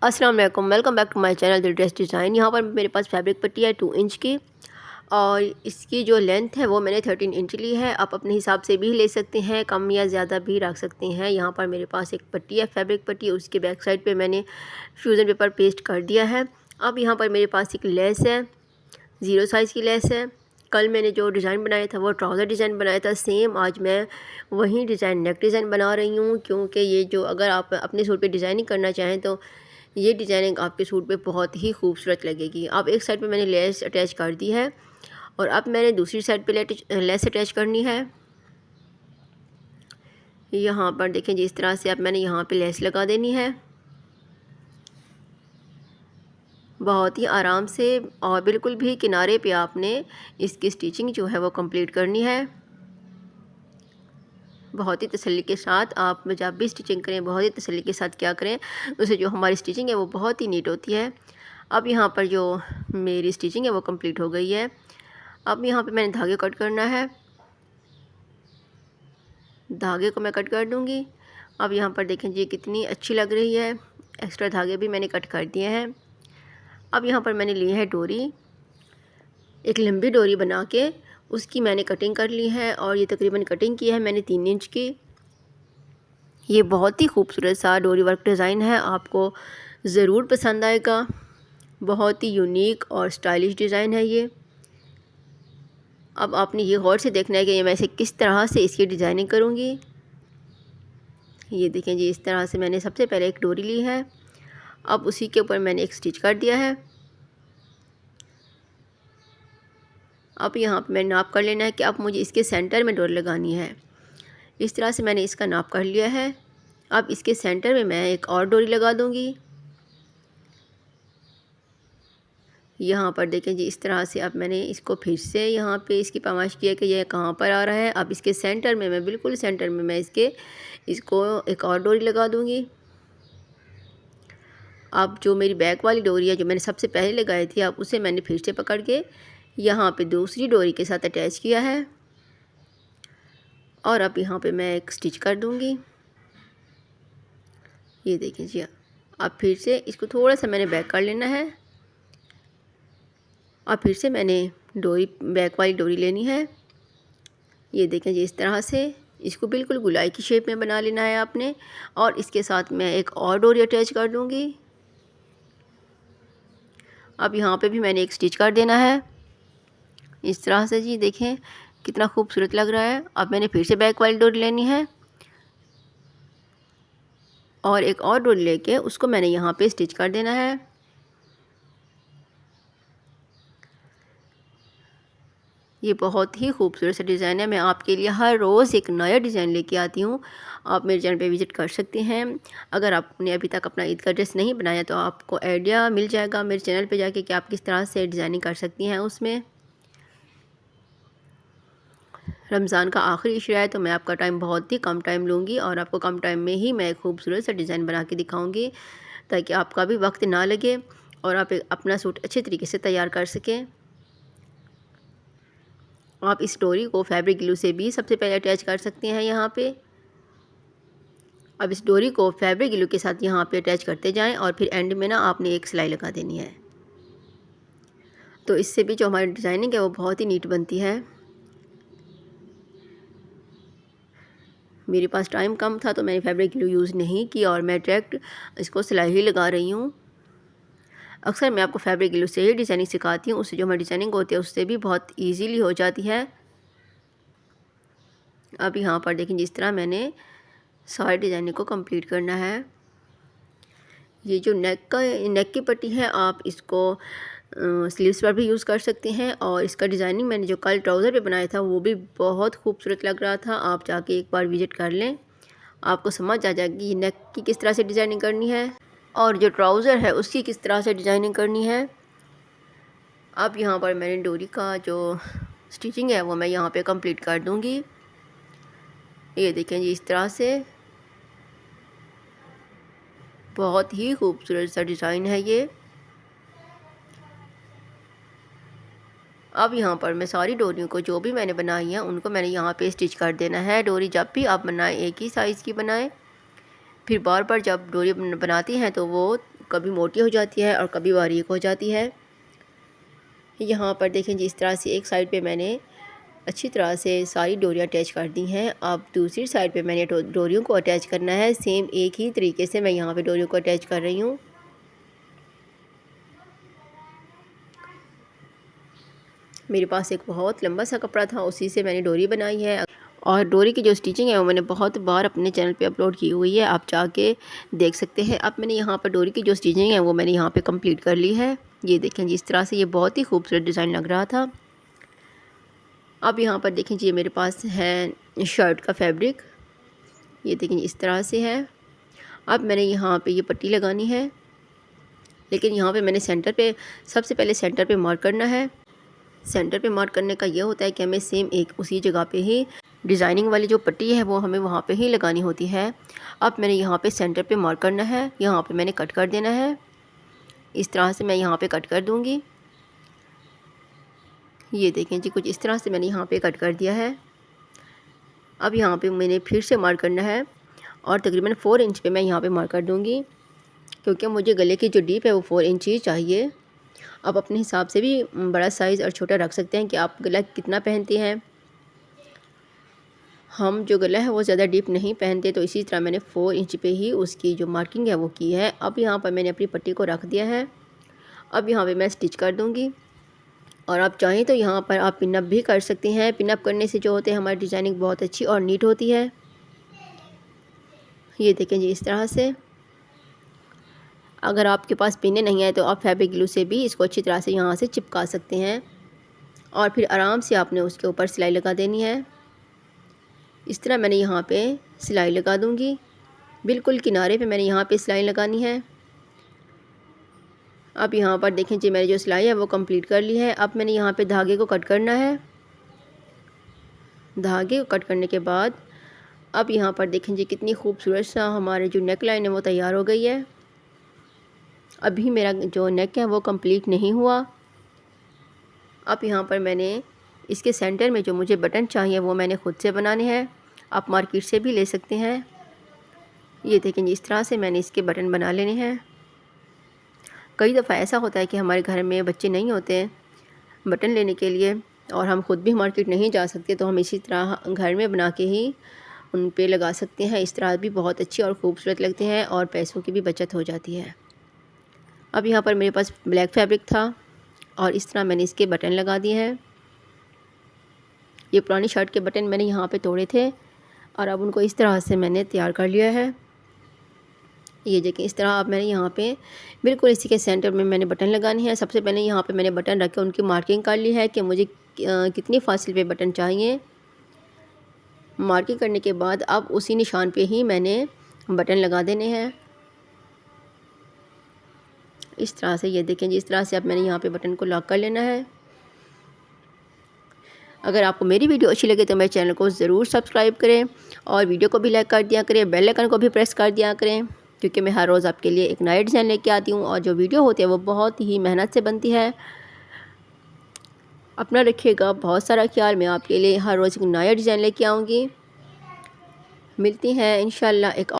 अस्सलाम वालेकुम, welcome back to my channel the dress design. यहाँ पर मेरे पास फैब्रिक पट्टी है 2 इंच की और इसकी जो लेंथ है वो मैंने 13 इंच ली है। आप अपने हिसाब से भी ले सकते हैं, कम या ज़्यादा भी रख सकते हैं। यहाँ पर मेरे पास एक पट्टी है, फैब्रिक पट्टी, उसके बैक साइड पे मैंने फ्यूज़न पेपर पेस्ट कर दिया है। अब यहाँ पर मेरे पास एक लेस है, 0 साइज़ की लेस है। कल मैंने जो डिज़ाइन बनाया था वो ट्राउज़र डिज़ाइन बनाया था, सेम आज मैं वही डिज़ाइन नेक डिज़ाइन बना रही हूँ, क्योंकि ये जो अगर आप अपने सूट पे डिज़ाइनिंग करना चाहें तो ये डिज़ाइनिंग आपके सूट पे बहुत ही खूबसूरत लगेगी। अब एक साइड पे मैंने लेस अटैच कर दी है और अब मैंने दूसरी साइड पे लेस अटैच करनी है। यहाँ पर देखें जिस तरह से अब मैंने यहाँ पे लेस लगा देनी है, बहुत ही आराम से, और बिल्कुल भी किनारे पे आपने इसकी स्टिचिंग जो है वो कंप्लीट करनी है। बहुत ही तसल्ली के साथ आप जब भी स्टिचिंग करें बहुत ही तसल्ली के साथ क्या करें, उससे जो हमारी स्टिचिंग है वो बहुत ही नीट होती है। अब यहाँ पर जो मेरी स्टिचिंग है वो कंप्लीट हो गई है। अब यहाँ पे मैंने धागे कट करना है, धागे को मैं कट कर दूँगी। अब यहाँ पर देखें जी कितनी अच्छी लग रही है, एक्स्ट्रा धागे भी मैंने कट कर दिए हैं। अब यहाँ पर मैंने ली है डोरी, एक लंबी डोरी बना के उसकी मैंने कटिंग कर ली है और ये तकरीबन कटिंग की है मैंने 3 इंच की। ये बहुत ही खूबसूरत सा डोरी वर्क डिज़ाइन है, आपको ज़रूर पसंद आएगा। बहुत ही यूनिक और स्टाइलिश डिज़ाइन है ये। अब आपने ये गौर से देखना है कि मैं इसे किस तरह से इसकी डिज़ाइनिंग करूँगी। ये देखें जी इस तरह से मैंने सबसे पहले एक डोरी ली है, अब उसी के ऊपर मैंने एक स्टिच कर दिया है। अब यहाँ पे मैंने नाप कर लेना है कि अब मुझे इसके सेंटर में डोरी लगानी है। इस तरह से मैंने इसका नाप कर लिया है। अब इसके सेंटर में मैं एक और डोरी लगा दूँगी। यहाँ पर देखें जी इस तरह से अब मैंने इसको फिर से यहाँ पे इसकी पैमाइश किया कि यह कहाँ पर आ रहा है। अब इसके सेंटर में मैं बिल्कुल सेंटर में मैं इसको एक और डोरी लगा दूँगी। अब जो मेरी बैक वाली डोरी है जो मैंने सबसे पहले लगाई थी, अब उसे मैंने फिर से पकड़ के यहाँ पे दूसरी डोरी के साथ अटैच किया है और अब यहाँ पे मैं एक स्टिच कर दूँगी। ये देखिए जी, अब फिर से इसको थोड़ा सा मैंने बैक कर लेना है और फिर से मैंने डोरी बैक वाली डोरी लेनी है। ये देखें जी इस तरह से इसको बिल्कुल गुलाई की शेप में बना लेना है आपने और इसके साथ मैं एक और डोरी अटैच कर दूँगी। अब यहाँ पे भी मैंने एक स्टिच कर देना है इस तरह से। जी देखें कितना खूबसूरत लग रहा है। अब मैंने फिर से बैक वाली डोरी लेनी है और एक और डोरी लेके उसको मैंने यहाँ पे स्टिच कर देना है। ये बहुत ही खूबसूरत सा डिज़ाइन है। मैं आपके लिए हर रोज़ एक नया डिज़ाइन लेके आती हूँ। आप मेरे चैनल पे विज़िट कर सकते हैं। अगर आपने अभी तक अपना ईद का ड्रेस नहीं बनाया तो आपको आइडिया मिल जाएगा मेरे चैनल पे जाके कि आप किस तरह से डिज़ाइनिंग कर सकती हैं उसमें। रमज़ान का आखिरी इशरा है तो मैं आपका टाइम बहुत ही कम टाइम लूँगी और आपको कम टाइम में ही मैं खूबसूरत सा डिज़ाइन बना के दिखाऊँगी ताकि आपका भी वक्त ना लगे और आप अपना सूट अच्छे तरीके से तैयार कर सकें। आप इस डोरी को फैब्रिक ग्लू से भी सबसे पहले अटैच कर सकते हैं यहाँ पे। अब इस डोरी को फैब्रिक ग्लू के साथ यहाँ पे अटैच करते जाएं और फिर एंड में ना आपने एक सिलाई लगा देनी है, तो इससे भी जो हमारी डिज़ाइनिंग है वो बहुत ही नीट बनती है। मेरे पास टाइम कम था तो मैंने फैब्रिक ग्लू यूज़ नहीं की और मैं डायरेक्ट इसको सिलाई ही लगा रही हूँ। अक्सर मैं आपको फैब्रिक ग्लू से ही डिज़ाइनिंग सिखाती हूँ, उससे जो हमारी डिज़ाइनिंग होती है उससे भी बहुत ईजीली हो जाती है। अब यहाँ पर देखें जिस तरह मैंने सारी डिज़ाइनिंग को कंप्लीट करना है। ये जो नेक की पट्टी है आप इसको स्लीव्स पर भी यूज़ कर सकते हैं और इसका डिज़ाइनिंग मैंने जो कल ट्राउज़र पे बनाया था वो भी बहुत खूबसूरत लग रहा था। आप जाके एक बार विज़िट कर लें, आपको समझ आ जाएगी नेक की किस तरह से डिज़ाइनिंग करनी है और जो ट्राउज़र है उसकी किस तरह से डिज़ाइनिंग करनी है। अब यहाँ पर मैंने डोरी का जो स्टिचिंग है वो मैं यहाँ पे कंप्लीट कर दूँगी। ये देखें जी इस तरह से बहुत ही खूबसूरत सा डिज़ाइन है ये। अब यहाँ पर मैं सारी डोरियों को जो भी मैंने बनाई हैं उनको मैंने यहाँ पे स्टिच कर देना है। डोरी जब भी आप बनाएं एक ही साइज़ की बनाएं, फिर बार बार जब डोरी बनाती हैं तो वो कभी मोटी हो जाती है और कभी बारीक हो जाती है। यहाँ पर देखें जी, इस तरह से एक साइड पे मैंने अच्छी तरह से सारी डोरियाँ अटैच कर दी हैं। अब दूसरी साइड पे मैंने डोरियों को अटैच करना है। सेम एक ही तरीके से मैं यहाँ पे डोरियों को अटैच कर रही हूँ। मेरे पास एक बहुत लंबा सा कपड़ा था, उसी से मैंने डोरी बनाई है। और डोरी की जो स्टिचिंग है वो मैंने बहुत बार अपने चैनल पे अपलोड की हुई है, आप जाके देख सकते हैं। अब मैंने यहाँ पर डोरी की जो स्टिचिंग है वो मैंने यहाँ पे कंप्लीट कर ली है। ये देखें जी, इस तरह से ये बहुत ही खूबसूरत डिज़ाइन लग रहा था। अब यहाँ पर देखें जी, मेरे पास है शर्ट का फैब्रिक, ये देखें इस तरह से है। अब मैंने यहाँ पे ये पट्टी लगानी है, लेकिन यहाँ पे मैंने सेंटर पे, सबसे पहले सेंटर पे मार्क करना है। सेंटर पे मार्क करने का ये होता है कि हमें सेम एक उसी जगह पे ही डिज़ाइनिंग वाली जो पट्टी है वो हमें वहाँ पे ही लगानी होती है। अब मैंने यहाँ पे सेंटर पे मार्क करना है, यहाँ पे मैंने कट कर देना है। इस तरह से मैं यहाँ पे कट कर दूँगी। ये देखें जी, कुछ इस तरह से मैंने यहाँ पे कट कर दिया है। अब यहाँ पे मैंने फिर से मार्क करना है और तकरीबन 4 इंच पे मैं यहाँ पे मार्क कर दूँगी, क्योंकि मुझे गले की जो डीप है वो 4 इंच ही चाहिए। आप अपने हिसाब से भी बड़ा साइज़ और छोटा रख सकते हैं कि आप गला कितना पहनते हैं। हम जो गला है वो ज़्यादा डीप नहीं पहनते, तो इसी तरह मैंने 4 इंच पे ही उसकी जो मार्किंग है वो की है। अब यहाँ पर मैंने अपनी पट्टी को रख दिया है। अब यहाँ पे मैं स्टिच कर दूँगी, और आप चाहें तो यहाँ पर आप पिनअप भी कर सकती हैं। पिनअप करने से जो होते हैं हमारी डिज़ाइनिंग बहुत अच्छी और नीट होती है। ये देखें जी, इस तरह से। अगर आपके पास पिने नहीं है तो आप फैब्रिक ग्लू से भी इसको अच्छी तरह से यहाँ से चिपका सकते हैं, और फिर आराम से आपने उसके ऊपर सिलाई लगा देनी है। इस तरह मैंने यहाँ पे सिलाई लगा दूँगी। बिल्कुल किनारे पे मैंने यहाँ पे सिलाई लगानी है। अब यहाँ पर देखें जी, मैंने जो सिलाई है वो कंप्लीट कर ली है। अब मैंने यहाँ पे धागे को कट करना है। धागे को कट करने के बाद अब यहाँ पर देखें जी, कितनी खूबसूरत सा हमारे जो नेक लाइन है वो तैयार हो गई है। अभी मेरा जो नेक है वो कंप्लीट नहीं हुआ। अब यहाँ पर मैंने इसके सेंटर में जो मुझे बटन चाहिए वो मैंने ख़ुद से बनाने हैं। आप मार्केट से भी ले सकते हैं। ये देखें जी, इस तरह से मैंने इसके बटन बना लेने हैं। कई दफ़ा ऐसा होता है कि हमारे घर में बच्चे नहीं होते बटन लेने के लिए, और हम ख़ुद भी मार्केट नहीं जा सकते, तो हम इसी तरह घर में बना के ही उन पे लगा सकते हैं। इस तरह भी बहुत अच्छी और ख़ूबसूरत लगते हैं और पैसों की भी बचत हो जाती है। अब यहाँ पर मेरे पास ब्लैक फैब्रिक था और इस तरह मैंने इसके बटन लगा दिए हैं। ये पुरानी शर्ट के बटन मैंने यहाँ पे तोड़े थे और अब उनको इस तरह से मैंने तैयार कर लिया है। ये देखें, इस तरह अब मैंने यहाँ पे बिल्कुल इसी के सेंटर में मैंने बटन लगानी है। सबसे पहले यहाँ पे मैंने बटन रख के उनकी मार्किंग कर ली है कि मुझे कितनी फासले पे बटन चाहिए। मार्किंग करने के बाद अब उसी निशान पे ही मैंने बटन लगा देने हैं इस तरह से। ये देखें जी, इस तरह से अब मैंने यहाँ पे बटन को लॉक कर लेना है। अगर आपको मेरी वीडियो अच्छी लगे तो मेरे चैनल को ज़रूर सब्सक्राइब करें और वीडियो को भी लाइक कर दिया करें, बेल आइकन को भी प्रेस कर दिया करें, क्योंकि मैं हर रोज़ आपके लिए एक नया डिज़ाइन लेके आती हूँ और जो वीडियो होती है वो बहुत ही मेहनत से बनती है। अपना रखिएगा बहुत सारा ख्याल। मैं आपके लिए हर रोज़ एक नया डिज़ाइन लेके आऊँगी। मिलती हैं इंशाल्लाह एक